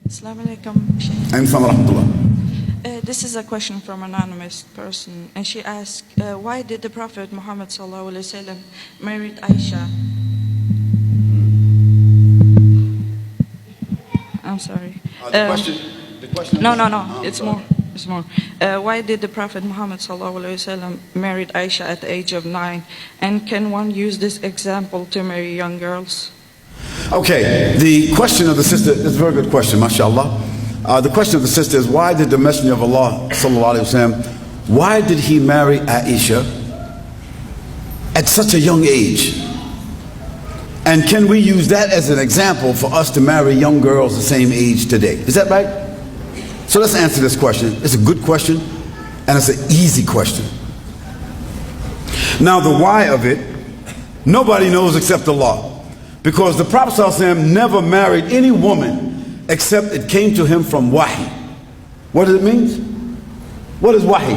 Assalamu alaikum. This is a question from an anonymous person, and she asked, why did the Prophet Muhammad sallallahu alaihi wasallam marry Aisha? I'm sorry. The question. No. It's more. Why did the Prophet Muhammad sallallahu alaihi wasallam married Aisha at the age of 9? And can one use this example to marry young girls? Okay, the question of the sister is a very good question, mashallah. The question of the sister is, why did the Messenger of Allah sallallahu alaihi wasallam, why did he marry Aisha at such a young age? And can we use that as an example for us to marry young girls the same age today? Is that right? So let's answer this question. It's a good question, and it's an easy question. Now the why of it, nobody knows except Allah. Because the Prophet ﷺ never married any woman except it came to him from wahi. What does it mean? What is wahi?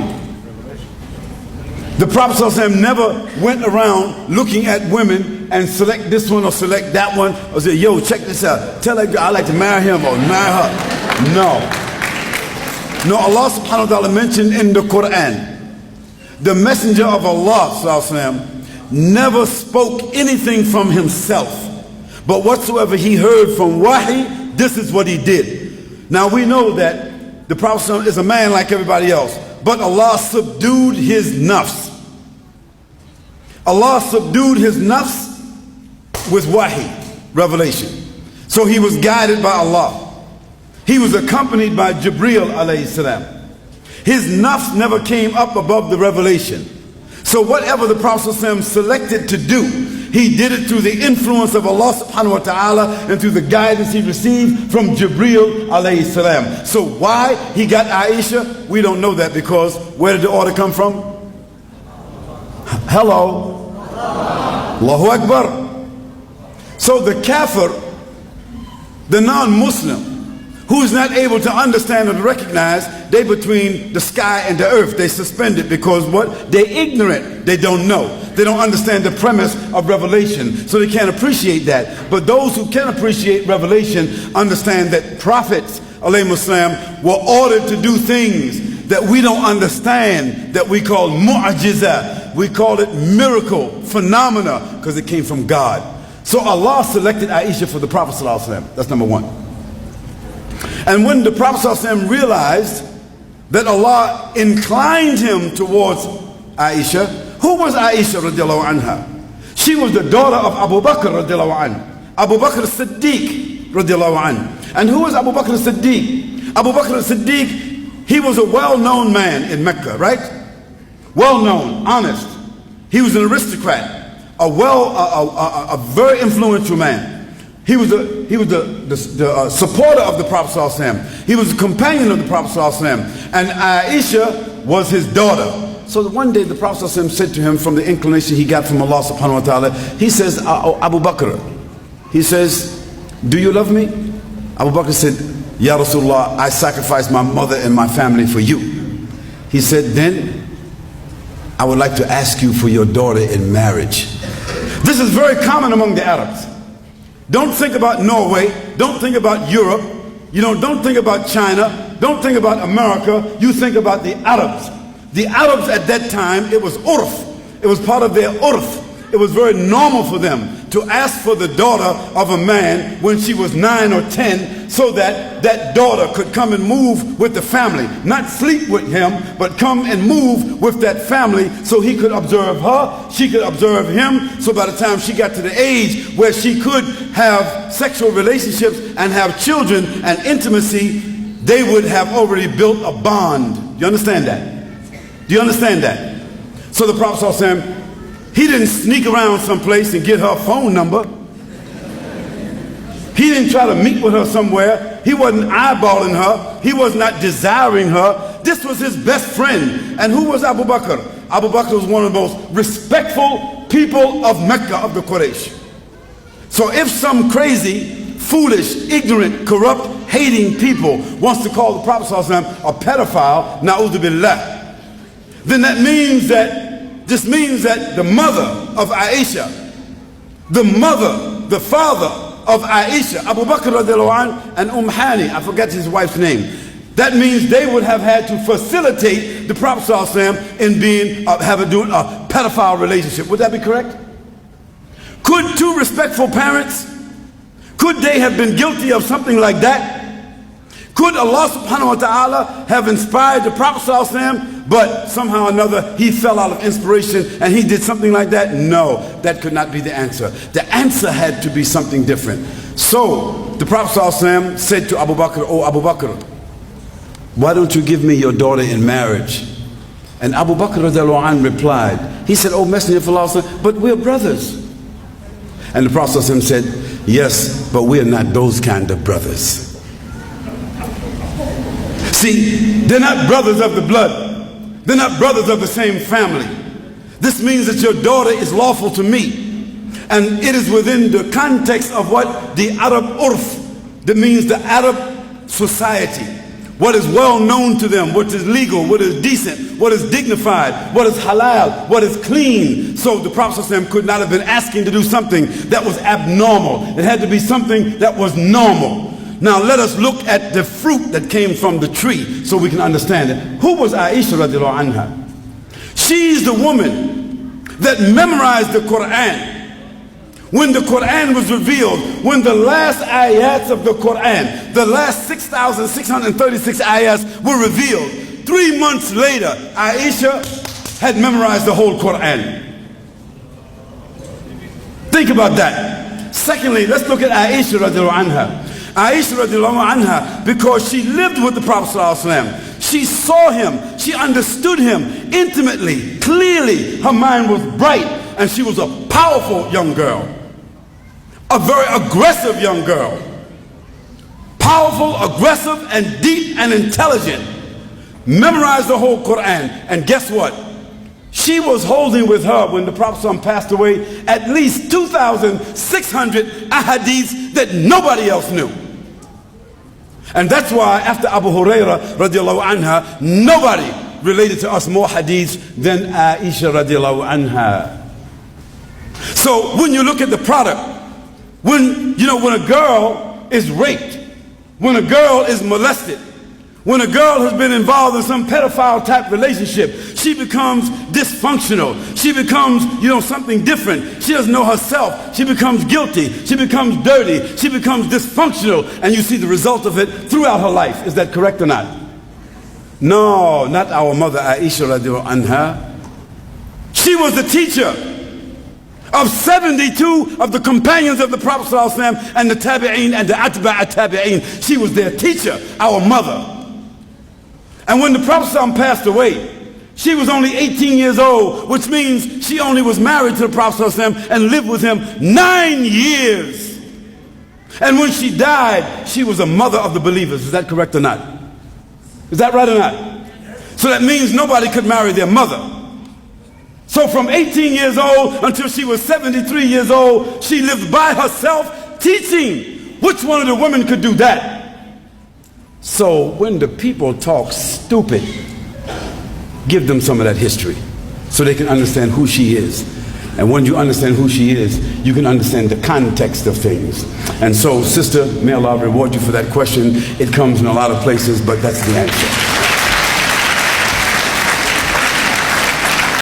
The Prophet ﷺ never went around looking at women and select this one or select that one or say, yo, check this out. Tell that girl I'd like to marry him or marry her. No, Allah subhanahu wa ta'ala mentioned in the Quran, the Messenger of Allah ﷺ never spoke anything from himself. But whatsoever he heard from wahi, this is what he did. Now we know that the Prophet is a man like everybody else, but Allah subdued his nafs. Allah subdued his nafs with wahi, revelation. So he was guided by Allah. He was accompanied by Jibreel alayhi salam. His nafs never came up above the revelation. So whatever the Prophet selected to do, he did it through the influence of Allah subhanahu wa ta'ala and through the guidance he received from Jibreel alayhi salam. So why he got Aisha, we don't know that, because where did the order come from? Hello. Allahu Akbar. So the kafir, the non-Muslim, who is not able to understand or to recognize, they between the sky and the earth, they suspended, because what? They're ignorant, they don't know. They don't understand the premise of revelation, so they can't appreciate that. But those who can appreciate revelation understand that prophets, alayhimus salam, were ordered to do things that we don't understand, that we call mu'ajiza. We call it miracle, phenomena, because it came from God. So Allah selected Aisha for the Prophet sallallahu alaihi wasallam. That's number one. And when the Prophet ﷺ realized that Allah inclined him towards Aisha, who was Aisha radiallahu anha? She was the daughter of Abu Bakr radiallahu anhu, Abu Bakr as-Siddiq radiallahu anhu. And who was Abu Bakr as-Siddiq? Abu Bakr as-Siddiq, he was a well-known man in Mecca, right? Well-known, honest. He was an aristocrat, a very influential man. He was the supporter of the Prophet ﷺ. He was a companion of the Prophet ﷺ. And Aisha was his daughter. So one day the Prophet ﷺ said to him, from the inclination he got from Allah subhanahu wa ta'ala, he says, Abu Bakr, he says, do you love me? Abu Bakr said, Ya Rasulullah, I sacrificed my mother and my family for you. He said, then I would like to ask you for your daughter in marriage. This is very common among the Arabs. Don't think about Norway, don't think about Europe, don't think about China, don't think about America, you think about the Arabs. The Arabs at that time, it was urf, it was part of their urf. It was very normal for them to ask for the daughter of a man when she was 9 or 10, so that that daughter could come and move with the family. Not sleep with him, but come and move with that family so he could observe her, she could observe him. So by the time she got to the age where she could have sexual relationships and have children and intimacy, they would have already built a bond. Do you understand that? Do you understand that? So the Prophet ﷺ, he didn't sneak around someplace and get her phone number. He didn't try to meet with her somewhere. He wasn't eyeballing her. He was not desiring her. This was his best friend. And who was Abu Bakr? Abu Bakr was one of the most respectful people of Mecca, of the Quraysh. So if some crazy, foolish, ignorant, corrupt, hating people wants to call the Prophet ﷺ a pedophile, na'udhu billah, then that means that this means that the mother of Aisha, the father of Aisha, Abu Bakr radiallahu anh, and Hani, I forget his wife's name. That means they would have had to facilitate the Prophet ﷺ in being, having a pedophile relationship. Would that be correct? Could two respectful parents, could they have been guilty of something like that? Could Allah subhanahu wa ta'ala have inspired the Prophet ﷺ, but somehow or another he fell out of inspiration and he did something like that? No, that could not be the answer. The answer had to be something different. So the Prophet ﷺ said to Abu Bakr, "Oh Abu Bakr, why don't you give me your daughter in marriage?" And Abu Bakr radiallahu anh replied, he said, "Oh Messenger of Allah, but we're brothers." And the Prophet ﷺ said, "Yes, but we're not those kind of brothers." See, they're not brothers of the blood. They're not brothers of the same family. This means that your daughter is lawful to me. And it is within the context of what the Arab urf, that means the Arab society. What is well known to them, what is legal, what is decent, what is dignified, what is halal, what is clean. So the Prophet ﷺ could not have been asking to do something that was abnormal. It had to be something that was normal. Now let us look at the fruit that came from the tree so we can understand it. Who was Aisha radiallahu anha? She's the woman that memorized the Quran. When the Quran was revealed, when the last ayats of the Quran, the last 6,636 ayats were revealed, 3 months later, Aisha had memorized the whole Quran. Think about that. Secondly, let's look at Aisha radiallahu anha. Aisha radiallahu anha, because she lived with the Prophet ﷺ. She saw him, she understood him intimately, clearly. Her mind was bright, and she was a powerful young girl. A very aggressive young girl. Powerful, aggressive, and deep and intelligent. Memorized the whole Quran. And guess what? She was holding with her, when the Prophet ﷺ passed away, at least 2,600 ahadiths that nobody else knew. And that's why after Abu Hurairah radiallahu anha, nobody related to us more hadiths than Aisha radiallahu anha. So when you look at the product, when a girl is raped, when a girl is molested, when a girl has been involved in some pedophile type relationship, she becomes dysfunctional. She becomes, something different. She doesn't know herself. She becomes guilty. She becomes dirty. She becomes dysfunctional. And you see the result of it throughout her life. Is that correct or not? No, not our mother Aisha radiallahu anha. She was the teacher of 72 of the companions of the Prophet ﷺ and the tabi'een and the atba' tabi'een. She was their teacher, our mother. And when the Prophet ﷺ passed away, she was only 18 years old, which means she only was married to the Prophet ﷺ and lived with him 9 years. And when she died, she was a mother of the believers. Is that correct or not? Is that right or not? So that means nobody could marry their mother. So from 18 years old until she was 73 years old, she lived by herself teaching. Which one of the women could do that? So when the people talk stupid, give them some of that history so they can understand who she is. And when you understand who she is, you can understand the context of things. And so, sister, may Allah reward you for that question. It comes in a lot of places, but that's the answer.